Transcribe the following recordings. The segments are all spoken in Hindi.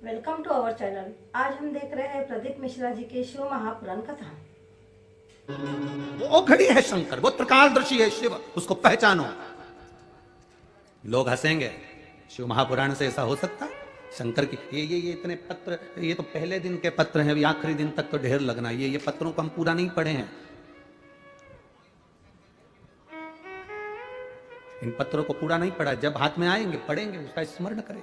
Welcome to our channel. आज हम देख रहे हैं प्रदीप मिश्रा जी की शिव महापुराण कथा। वो घड़ी है शंकर, वो त्रिकालदर्शी है शिव, उसको पहचानो। लोग हंसेंगे, शिव महापुराण से ऐसा हो सकता है? शंकर की ये इतने पत्र, ये तो पहले दिन के पत्र हैं, अभी आखिरी दिन तक तो ढेर लगना। ये पत्रों को हम पूरा नहीं पढ़े हैं। इन पत्रों को पूरा नहीं पढ़ा, जब हाथ में आएंगे पढ़ेंगे, उसका स्मरण करें।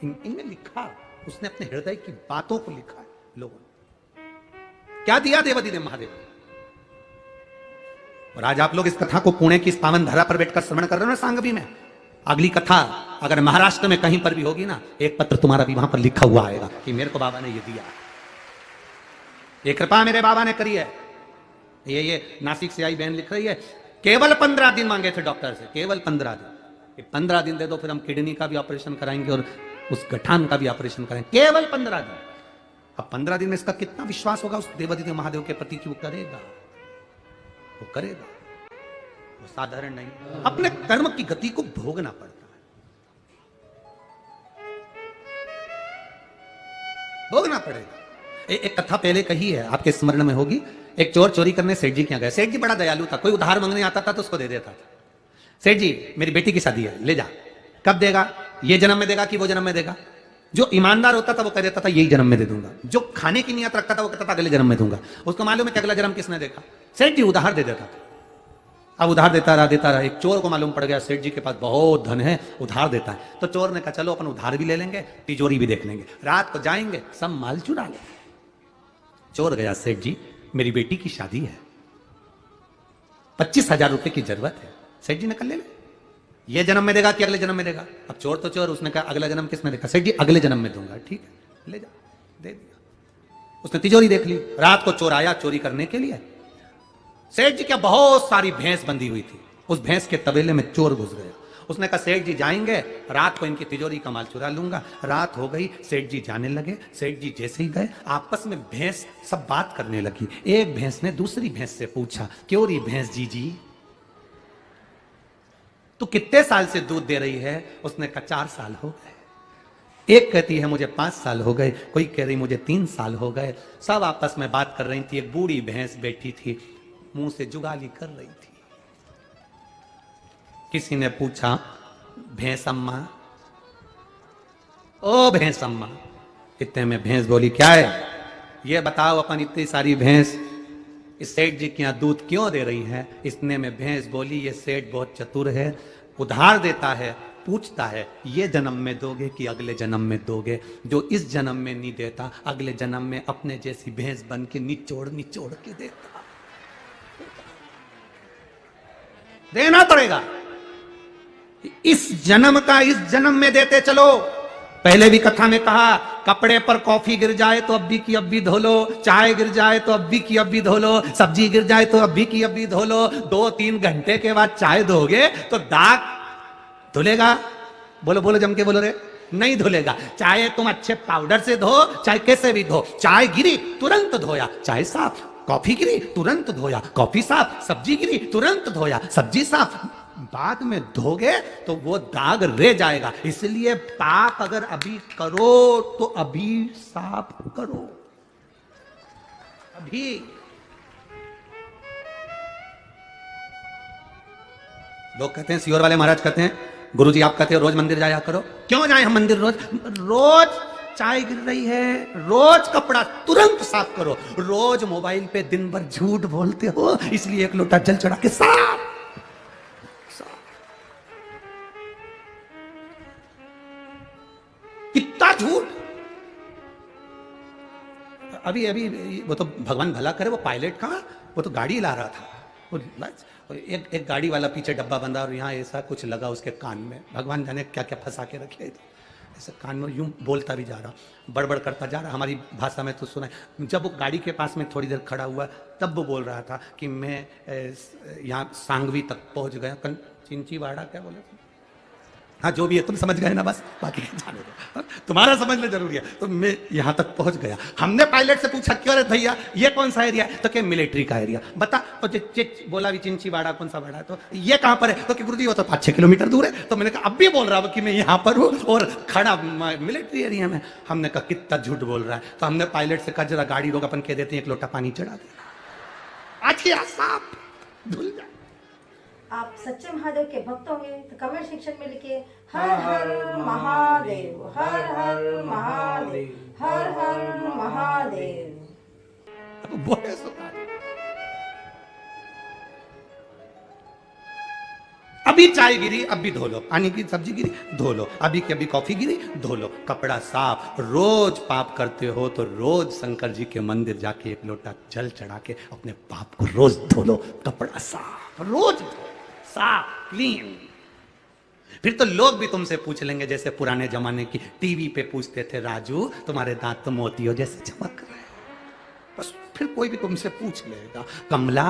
इनमें लिखा, उसने अपने हृदय की बातों को लिखा है। लोगों ने क्या दिया देवादिदेव महादेव। और आज आप लोग इस कथा को पुणे की इस पावन धरा पर बैठकर श्रवण कर रहे हो ना सांगवी में। अगली कथा अगर महाराष्ट्र में कहीं पर भी होगी ना, एक पत्र तुम्हारा भी वहां पर लिखा हुआ आएगा कि मेरे को बाबा ने ये दिया, ये कृपा मेरे बाबा ने करी है। ये नासिक से आई बहन लिख रही है, केवल 15 दिन मांगे थे डॉक्टर से, केवल 15 दिन। 15 दिन दे दो, फिर हम किडनी का भी ऑपरेशन कराएंगे और उस गठान का भी ऑपरेशन करेंगे। केवल 15 दिन। अब 15 दिन में इसका कितना विश्वास होगा उस देवादिदेव महादेव के प्रति कि वो करेगा, वो करेगा। वो साधारण नहीं, अपने कर्म की गति को भोगना पड़ता है, भोगना पड़ेगा। एक कथा पहले कही है, आपके स्मरण में होगी। एक चोर चोरी करने सेठ जी के यहाँ गए। सेठ जी बड़ा दयालु था, कोई उधार मांगने आता था तो उसको दे देता था। सेठ जी मेरी बेटी की शादी है, ले जा। कब देगा? ये जन्म में देगा कि वो जन्म में देगा? जो ईमानदार होता था वो कह देता था यही जन्म में दे दूंगा। जो खाने की नियत रखता था वो कहता था अगले जन्म में दूंगा। उसको मालूम है कि अगला जन्म किसने देखा। सेठ जी उधार दे देता था। अब उधार देता रहा। एक चोर को मालूम पड़ गया सेठ जी के पास बहुत धन है, उधार देता है। तो चोर ने कहा चलो अपन उधार भी ले लेंगे, तिजोरी भी देख लेंगे, रात को जाएंगे सब माल चुरा लेंगे। चोर गया, सेठ जी मेरी बेटी की शादी है, 25,000 रुपए की जरूरत है। सेठ जी ने कहा ले ले, ये जन्म में देगा कि अगले जन्म में देगा? अब चोर तो चोर, उसने कहा अगला जन्म किसने देखा? सेठ जी अगले जन्म में दूंगा। ठीक है ले जा, दे दिया। उसने तिजोरी देख ली। रात को चोर आया चोरी करने के लिए। सेठ जी क्या बहुत सारी भैंस बंधी हुई थी, उस भैंस के तबेले में चोर घुस गया। उसने कहा सेठ जी जाएंगे, रात को इनकी तिजोरी का माल चुरा लूंगा। रात हो गई, सेठ जी जाने लगे। सेठ जी जैसे ही गए, आपस में भैंस सब बात करने लगी। एक भैंस ने दूसरी भैंस से पूछा, क्यों रही भैंस जी तू कितने साल से दूध दे रही है? उसने कहा 4 साल हो गए। एक कहती है मुझे 5 साल हो गए, कोई कह रही मुझे 3 साल हो गए। सब आपस में बात कर रही थी। एक बूढ़ी भैंस बैठी थी, मुंह से जुगाली कर रही थी। किसी ने पूछा भैंस अम्मा, ओ भैंस अम्मा। इतने में भैंस बोली क्या है ये बताओ, अपन इतनी सारी भैंस इस सेठ जी के यहाँ दूध क्यों दे रही है? इतने में भैंस बोली ये सेठ बहुत चतुर है, उधार देता है, पूछता है ये जन्म में दोगे कि अगले जन्म में दोगे। जो इस जन्म में नहीं देता अगले जन्म में अपने जैसी भैंस बन के निचोड़ निचोड़ के देता। देना पड़ेगा। इस जन्म का इस जन्म में देते चलो। पहले भी कथा में कहा, कपड़े पर कॉफी गिर जाए तो अब्बी की अब्बी धो लो, चाय गिर जाए तो अब्बी की अब्बी धो लो, सब्जी गिर जाए तो अब्बी की अब्बी धो लो। 2-3 घंटे के बाद चाय धोगे तो दाग धुलेगा? बोलो बोलो जम के बोलो रे, नहीं धुलेगा। चाहे तुम अच्छे पाउडर से धो, चाहे कैसे भी धो, चाय गिरी तुरंत धोया, चाय साफ। कॉफी गिरी तुरंत धोया, कॉफी साफ। सब्जी गिरी तुरंत धोया, सब्जी साफ। बाद में धोगे तो वो दाग रह जाएगा। इसलिए पाप अगर अभी करो तो अभी साफ करो, अभी। लोग कहते हैं, सियोर वाले महाराज कहते हैं, गुरुजी आप कहते हो रोज मंदिर जाया करो। क्यों जाए हम मंदिर रोज? रोज चाय गिर रही है, रोज कपड़ा तुरंत साफ करो। रोज मोबाइल पे दिन भर झूठ बोलते हो, इसलिए एक लोटा जल चढ़ा के साफ। कितना झूठ। अभी अभी वो तो भगवान भला करे, वो पायलट कहाँ, वो तो गाड़ी ला रहा था। एक गाड़ी वाला पीछे डब्बा बंधा और यहाँ ऐसा कुछ लगा उसके कान में, भगवान जाने क्या क्या फंसा के रखे। ऐसे कान में यूं बोलता भी जा रहा, बड़बड़ करता जा रहा। हमारी भाषा में तो सुना है। जब वो गाड़ी के पास में थोड़ी देर खड़ा हुआ तब वो बोल रहा था कि मैं यहाँ सांगवी तक पहुंच गया। चिंचीवाड़ा क्या बोले? हाँ जो भी है तुम समझ गए ना, बस बाकी जाने दो, हाँ, तुम्हारा समझना जरूरी है। तो मैं यहां तक पहुंच गया। हमने पायलट से पूछा क्यों रे भैया ये कौन सा एरिया है, तो क्या मिलिट्री का एरिया बता। तो बोला भी चिंचीवाड़ा कौन सा वाड़ा है, तो ये कहां पर है, तो कि गुरुजी वो तो 5-6 किलोमीटर दूर है। तो मैंने कहा अब भी बोल रहा हूं कि मैं यहां पर हूं और खड़ा मिलिट्री एरिया में। हमने कहा कितना झूठ बोल रहा है। तो हमने पायलट से कहा जरा गाड़ी रोक, अपन कह देते हैं 1 लोटा पानी चढ़ा दे, आज साफ धुल जाए। आप सच्चे महादेव के भक्त होंगे तो कमेंट सेक्शन में लिखिए हर हर महादेव, हर हर महादेव, हर हर महादेव। अब बोले सुना। अभी चाय गिरी अब भी धो लो, पानी की सब्जी गिरी धो लो, अभी की अभी कॉफी गिरी धो लो, कपड़ा साफ। रोज पाप करते हो तो रोज शंकर जी के मंदिर जाके 1 लोटा जल चढ़ा के अपने पाप को रोज धो लो, कपड़ा साफ, रोज साफ क्लीन। फिर तो लोग भी तुमसे पूछ लेंगे जैसे पुराने जमाने की टीवी पे पूछते थे, राजू तुम्हारे दांत तो मोतियों जैसे चमक रहे हैं। बस फिर कोई भी तुमसे पूछ लेगा, कमला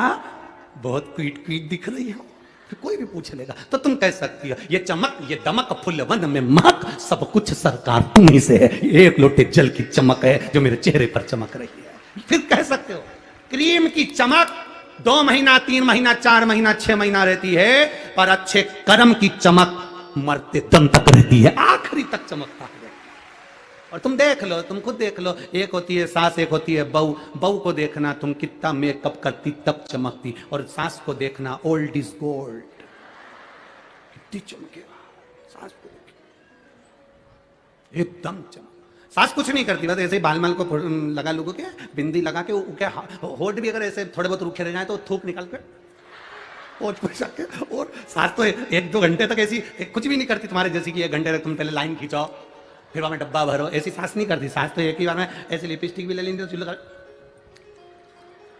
बहुत क्वीट क्वीट दिख रही हो, फिर कोई भी पूछ लेगा तो तुम कह सकती हो ये चमक ये दमक फुलवन में महक सब कुछ सरकार तुम्ही से है, 1 लोटे जल की चमक है जो मेरे चेहरे पर चमक रही है। फिर कह सकते हो क्रीम की चमक 2 महीना 3 महीना 4 महीना 6 महीना रहती है, पर अच्छे कर्म की चमक मरते दम तक रहती है, आखिरी तक चमकता है। और तुम देख लो, तुम खुद देख लो, एक होती है सास, एक होती है बहू। बहू को देखना तुम कितना मेकअप करती तब चमकती, और सास को देखना ओल्ड इज गोल्ड, कितनी चमकेगा सास को देख एकदम चमक। सास कुछ नहीं करती, बस ऐसे ही बाल माल को लगा लोगों के बिंदी लगा के क्या होठ भी अगर ऐसे थोड़े बहुत रूखे रह जाए तो थूक निकाल के पोछ पोछ के। और सास तो 1-2 घंटे तक ऐसी कुछ भी नहीं करती तुम्हारे जैसी कि 1 घंटे तक तुम पहले लाइन खींचाओ फिर वहां में डब्बा भरो, ऐसी सास नहीं करती। सास तो एक ही बार में ऐसे लिपस्टिक भी ले लेंगे तो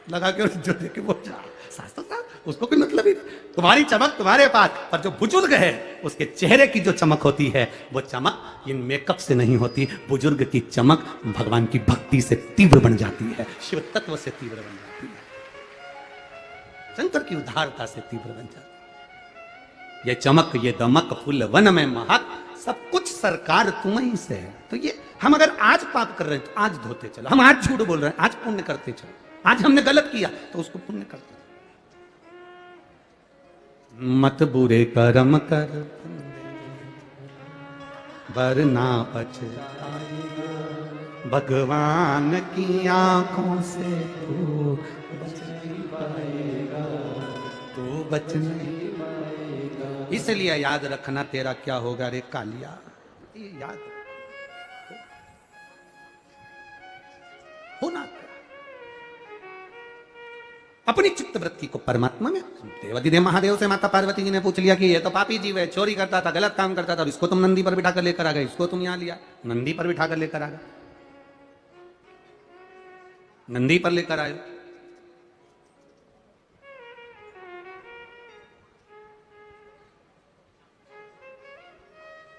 लगा के जो देखे वो सास तो सास उसको कोई मतलब ही नहीं। तुम्हारी चमक तुम्हारे पास, पर जो बुजुर्ग है उसके चेहरे की जो चमक होती है वो चमक इन मेकअप से नहीं होती। बुजुर्ग की चमक भगवान की भक्ति से तीव्र बन जाती है, शिव तत्व से तीव्र बन जाती है, शंकर की उदारता से तीव्र बन जाती है। ये चमक ये दमक फूल वन में महक सब कुछ सरकार तुम्हीं से है। तो ये हम अगर आज पाप कर रहे हैं तो आज धोते चलो, हम आज झूठ बोल रहे हैं आज पुण्य करते चलो, आज हमने गलत किया तो उसको पुण्य करते। मत बुरे कर्म कर वरना पछताएगा, भगवान की आंखों से तू बच नहीं पाएगा, तू बच नहीं पाएगा। इसलिए याद रखना तेरा क्या होगा रे कालिया, ये याद होना। अपनी चित्त वृत्ति को परमात्मा में। देवादिदेव महादेव से माता पार्वती जी ने पूछ लिया कि ये तो पापी जीव है, चोरी करता था, गलत काम करता था, और इसको तुम नंदी पर बिठाकर लेकर आ गए, इसको तुम यहां लिया, नंदी पर बिठाकर लेकर आ गए, नंदी पर लेकर आए।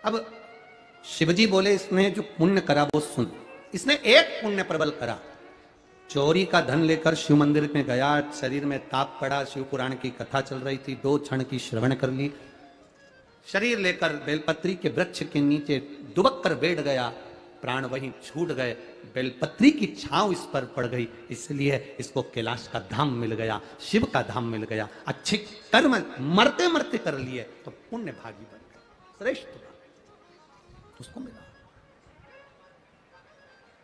अब शिवजी बोले इसने जो पुण्य करा वो सुन। इसने एक पुण्य प्रबल करा, चोरी का धन लेकर शिव मंदिर में गया, शरीर में ताप पड़ा, शिव पुराण की कथा चल रही थी, 2 क्षण की श्रवण कर ली, शरीर लेकर बेलपत्री के वृक्ष के नीचे दुबक कर बैठ गया, प्राण वहीं छूट गए, बेलपत्री की छांव इस पर पड़ गई, इसलिए इसको कैलाश का धाम मिल गया, शिव का धाम मिल गया। अच्छे कर्म मरते मरते कर लिए तो पुण्य भागी बन गए, श्रेष्ठ उसको मिला,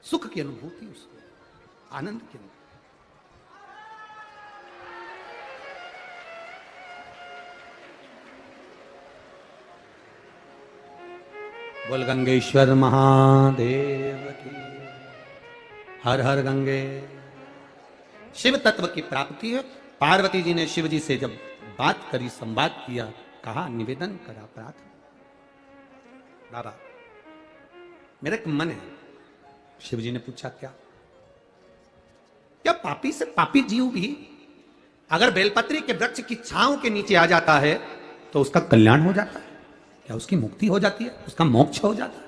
सुख की अनुभूति, उसको आनंद की अनुभूति। बोल गंगेश्वर महादेव की, हर हर गंगे। शिव तत्व की प्राप्ति है। पार्वती जी ने शिव जी से जब बात करी, संवाद किया, कहा, निवेदन करा, प्रार्थना, बाबा मेरा एक मन है। शिव जी ने पूछा क्या? क्या पापी से पापी जीव भी अगर बेलपत्री के वृक्ष की छांव के नीचे आ जाता है तो उसका कल्याण हो जाता है? क्या उसकी मुक्ति हो जाती है, उसका मोक्ष हो जाता है?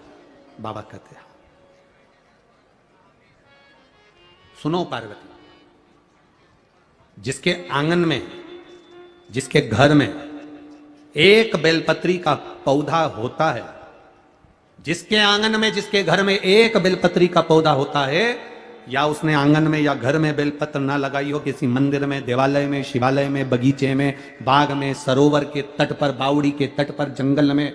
बाबा कहते हैं सुनो पार्वती, जिसके आंगन में, जिसके घर में एक बेलपत्री का पौधा होता है, जिसके आंगन में, जिसके घर में एक बेलपत्री का पौधा होता है, या उसने आंगन में या घर में बेलपत्र ना लगाई हो, किसी मंदिर में, देवालय में, शिवालय में, बगीचे में, बाग में, सरोवर के तट पर, बावड़ी के तट पर, जंगल में,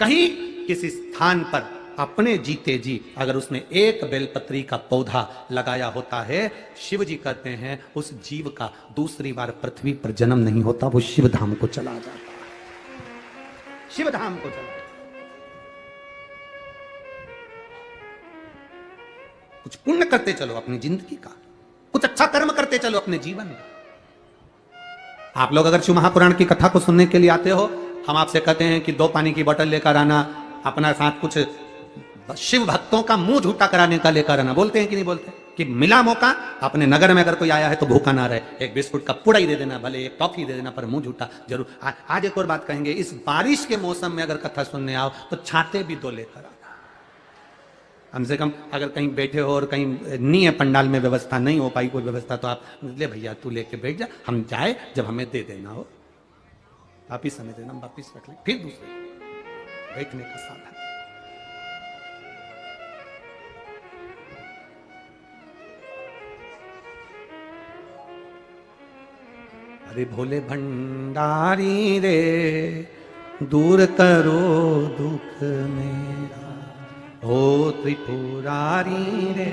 कहीं किसी स्थान पर अपने जीते जी अगर उसने एक बेलपत्री का पौधा लगाया होता है, शिव जी कहते हैं उस जीव का दूसरी बार पृथ्वी पर जन्म नहीं होता, वो शिव धाम को चला जाता है, शिव धाम को चला। कुछ पुण्य करते चलो अपनी जिंदगी का, कुछ अच्छा कर्म करते चलो अपने जीवन में। आप लोग अगर शिव महापुराण की कथा को सुनने के लिए आते हो, हम आपसे कहते हैं कि 2 पानी की बोतल लेकर आना, अपना साथ कुछ शिव भक्तों का मुंह झूठा कराने का लेकर आना। बोलते हैं कि नहीं बोलते? कि मिला मौका, अपने नगर में अगर कोई आया है तो भूखा ना रहे, एक बिस्कुट का पुड़ा ही दे देना, भले एक टॉफी दे देना, पर मुंह झूठा जरूर। आज एक और बात कहेंगे, इस बारिश के मौसम में अगर कथा सुनने आओ तो छाते भी 2 लेकर आओ। कम से कम अगर कहीं बैठे हो और कहीं नहीं है, पंडाल में व्यवस्था नहीं हो पाई कोई व्यवस्था, तो आप ले भैया तू लेके बैठ जा, हम जाए जब हमें दे देना हो, वापिस हमें देना, हम वापिस रख लें, फिर दूसरे बैठने का साधन। अरे भोले भंडारी रे, दूर करो दुख मेरा, ओ त्रिपुरारी रे,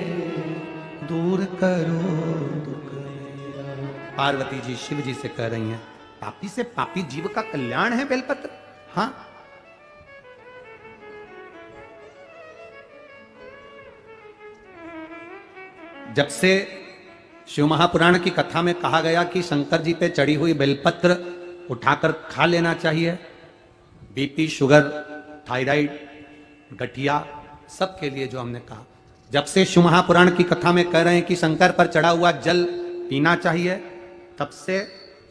दूर करो दुख मेरा। पार्वती जी शिव जी से कह रही हैं, पापी से पापी जीव का कल्याण है बेलपत्र। हाँ, जब से शिव महापुराण की कथा में कहा गया कि शंकर जी पे चढ़ी हुई बेलपत्र उठाकर खा लेना चाहिए, बीपी, शुगर, थायराइड, गठिया, सबके लिए जो हमने कहा, जब से शिव महापुराण की कथा में कह रहे हैं कि शंकर पर चढ़ा हुआ जल पीना चाहिए, तब से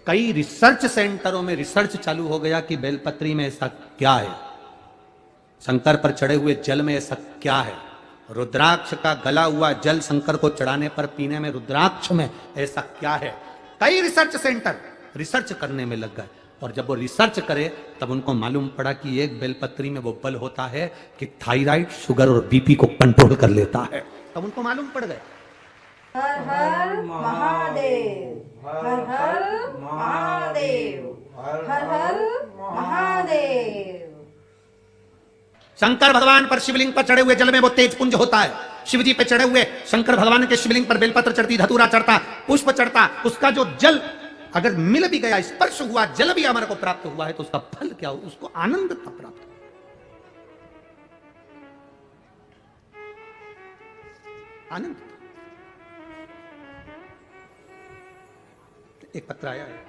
कई रिसर्च सेंटरों में रिसर्च चालू हो गया कि बेलपत्री में ऐसा क्या है, शंकर पर चढ़े हुए जल में ऐसा क्या है, रुद्राक्ष का गला हुआ जल शंकर को चढ़ाने पर पीने में रुद्राक्ष में ऐसा क्या है। कई रिसर्च सेंटर रिसर्च करने में लग गए, और जब वो रिसर्च करे तब उनको मालूम पड़ा कि एक बेलपत्री में वो बल होता है कि थायराइड, शुगर और बीपी को कंट्रोल कर लेता है। तब उनको मालूम पड़ गए। हर हर महादेव, हर हर महादेव, हर हर महादेव। शंकर भगवान पर शिवलिंग पर चढ़े हुए जल में वो तेज पुंज होता है। शिव जी पे चढ़े हुए शंकर भगवान के शिवलिंग पर बेलपत्र चढ़ती, धतूरा चढ़ता, पुष्प चढ़ता, उसका जो जल अगर मिल भी गया, स्पर्श हुआ, जल भी हमारे को प्राप्त हुआ है, तो उसका फल क्या हो? उसको आनंद था प्राप्त। आनंद। एक पत्र आया है,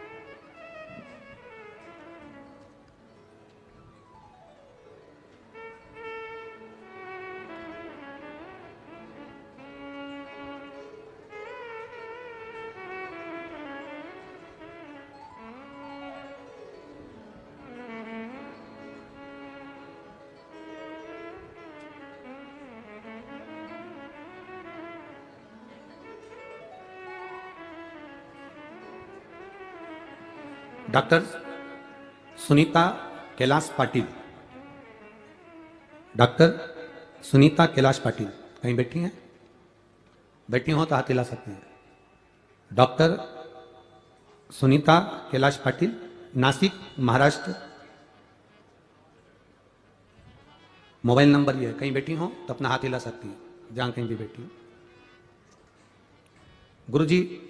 डॉक्टर सुनीता कैलाश पाटिल, डॉक्टर सुनीता कैलाश पाटिल कहीं बैठी हैं? बैठी हो तो हाथ हिला सकते हैं। Doctor Sunita Kailash Patil, Nashik, Maharashtra. Mobile number ये है, कहीं बैठी हो तो अपना हाथ हिला सकती है, जहां कहीं भी बैठी हो। गुरुजी,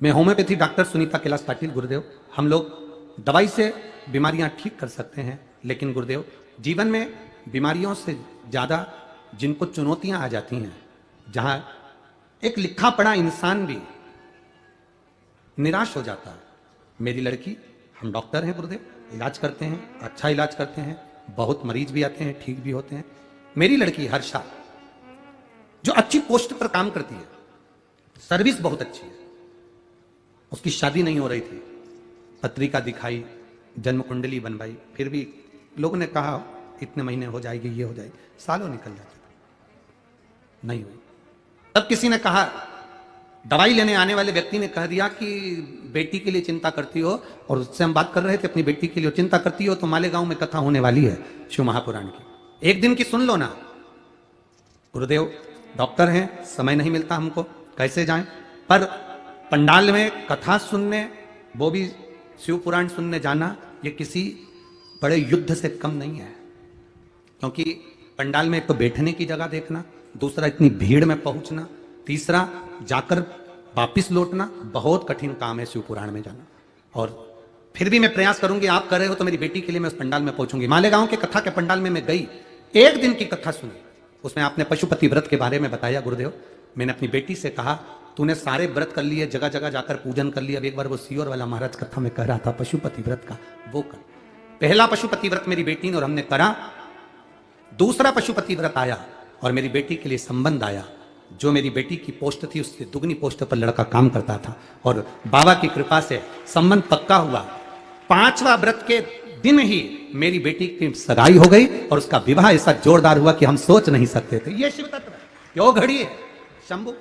मैं होम्योपैथी डॉक्टर सुनीता कैलाश पाटिल। गुरुदेव, हम लोग दवाई से बीमारियां ठीक कर सकते हैं, लेकिन गुरुदेव जीवन में बीमारियों से ज्यादा जिनको चुनौतियां आ जाती हैं, जहां एक लिखा पढ़ा इंसान भी निराश हो जाता है। मेरी लड़की, हम डॉक्टर हैं गुरुदेव, इलाज करते हैं, अच्छा इलाज करते हैं, बहुत मरीज भी आते हैं, ठीक भी होते हैं। मेरी लड़की हर्षा जो अच्छी पोस्ट पर काम करती है, सर्विस बहुत अच्छी है, उसकी शादी नहीं हो रही थी, पत्रिका दिखाई, जन्म कुंडली बनवाई, फिर भी लोगों ने कहा इतने महीने हो जाएगी, ये हो जाएगी, सालों निकल जाते, नहीं हुई। तब किसी ने कहा दवाई लेने आने वाले व्यक्ति ने कह दिया कि बेटी के लिए चिंता करती हो, और उससे हम बात कर रहे थे अपनी बेटी के लिए चिंता करती हो तो मालेगांव में कथा होने वाली है शिव महापुराण की, एक दिन की सुन लो ना। गुरुदेव डॉक्टर हैं, समय नहीं मिलता हमको, कैसे जाएं, पर पंडाल में कथा सुनने, वो भी शिव पुराण सुनने जाना, ये किसी बड़े युद्ध से कम नहीं है। क्योंकि पंडाल में एक तो बैठने की जगह देखना, दूसरा इतनी भीड़ में पहुंचना, तीसरा जाकर वापिस लौटना, बहुत कठिन काम है शिव पुराण में जाना। और फिर भी मैं प्रयास करूंगी, आप कर रहे हो तो मेरी बेटी के लिए मैं उस पंडाल में पहुंचूंगी। मालेगांव के कथा के पंडाल में मैं गई, एक दिन की कथा सुनी, उसमें आपने पशुपति व्रत के बारे में बताया गुरुदेव। मैंने अपनी बेटी से कहा तूने सारे व्रत कर लिए, जगह जगह जाकर पूजन कर लिया, अब एक बार वो सीओर वाला महाराज कथा में कह रहा था पशुपति व्रत का, वो कर। पहला पशुपति व्रत मेरी बेटी ने और हमने करा, दूसरा पशुपति व्रत आया और मेरी बेटी के लिए संबंध आया। जो मेरी बेटी की पोस्ट थी उससे दुगनी पोस्ट पर लड़का काम करता था, और बाबा की कृपा से संबंध पक्का हुआ। पांचवा व्रत के दिन ही मेरी बेटी की सगाई हो गई और उसका विवाह ऐसा जोरदार हुआ कि हम सोच नहीं सकते थे। ये शिव तत्व है, क्यों घड़ी है शंभु।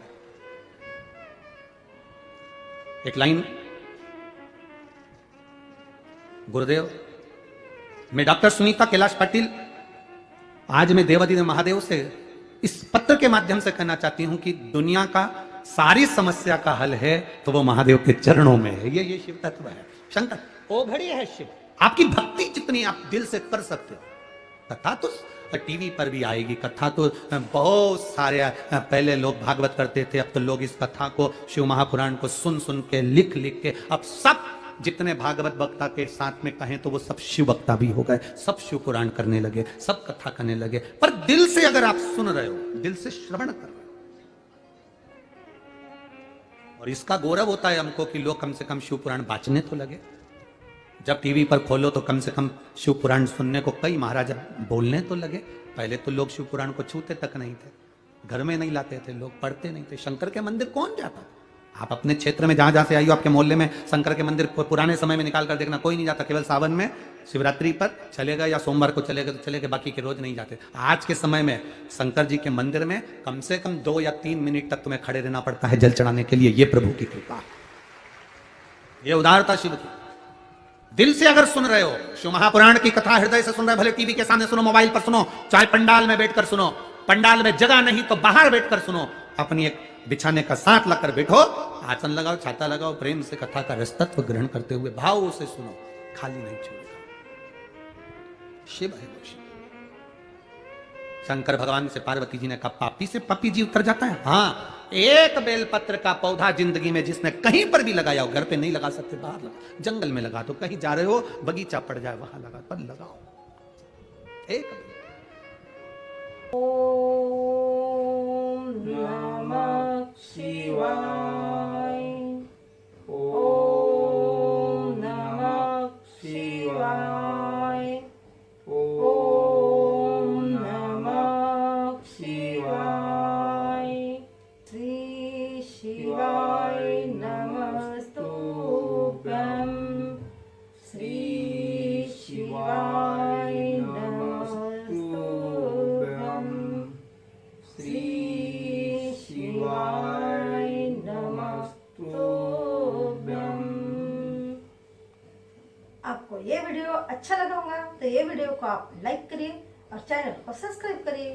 एक लाइन गुरुदेव, मैं डॉक्टर सुनीता कैलाश पाटिल, आज मैं देवादिदेव महादेव से इस पत्र के माध्यम से कहना चाहती हूं कि दुनिया का सारी समस्या का हल है तो वो महादेव के चरणों में है। ये शिव तत्व है। शंकर ओ घड़ी है शिव, आपकी भक्ति जितनी आप दिल से कर सकते हो। कथा तो टीवी पर भी आएगी, कथा तो बहुत सारे पहले लोग भागवत करते थे, अब तो लोग इस कथा को, शिव महापुराण को सुन सुन के, लिख लिख के, अब सब जितने भागवत वक्ता के साथ में कहें तो वो सब शिव वक्ता भी हो गए, सब शिव पुराण करने लगे, सब कथा करने लगे। पर दिल से अगर आप सुन रहे हो, दिल से श्रवण कर रहे हो, और इसका गौरव होता है हमको कि लोग कम से कम शिव पुराण बांचने तो लगे। जब टीवी पर खोलो तो कम से कम शिव पुराण सुनने को कई महाराज बोलने तो लगे। पहले तो लोग शिव पुराण को छूते तक नहीं थे, घर में नहीं लाते थे, लोग पढ़ते नहीं थे। शंकर के मंदिर कौन जाता था? आप अपने क्षेत्र में जहां जहां से आई हो, आपके मोहल्ले में शंकर के मंदिर पुराने समय में निकाल कर देखना, कोई नहीं जाता। केवल सावन में शिवरात्रि पर चलेगा या सोमवार को चलेगा तो चलेगा, बाकी के रोज नहीं जाते। आज के समय में शंकर जी के मंदिर में कम से कम 2 या 3 मिनट तक तुम्हें खड़े रहना पड़ता है जल चढ़ाने के लिए। ये प्रभु की कृपा, ये उदारता शिव की। दिल से अगर सुन रहे हो, शिव महापुराण की कथा हृदय से सुन रहे हो, भले टीवी के सामने सुनो, मोबाइल पर सुनो, चाहे पंडाल में बैठकर सुनो, पंडाल में जगह नहीं तो बाहर बैठकर सुनो, अपनी एक बिछाने का साथ लगकर बैठो, आसन लगाओ, छाता लगाओ, प्रेम से कथा का रसतत्व ग्रहण करते हुए भाव से सुनो, खाली नहीं छोड़ेगा। शिव है वो शिव। शंकर भगवान से पार्वती जी ने कहा पापी से पपी जी उतर जाता है। हाँ, एक बेलपत्र का पौधा जिंदगी में जिसने कहीं पर भी लगाया हो, घर पे नहीं लगा सकते, बाहर लगा, जंगल में लगा दो, कहीं जा रहे हो बगीचा पड़ जाए वहां लगा, पर लगाओ एक। ओम नमः शिवाय, ओम नमः शिवाय, ओम नमः शिवाय, श्री शिवाय नमस्तुभ्यं, श्री शिवाय नमस्तुभ्यं, श्री शिवाय नमस्तुभ्यं। आपको ये वीडियो अच्छा लगा होगा तो ये वीडियो को आप लाइक करिए और चैनल को सब्सक्राइब करिए।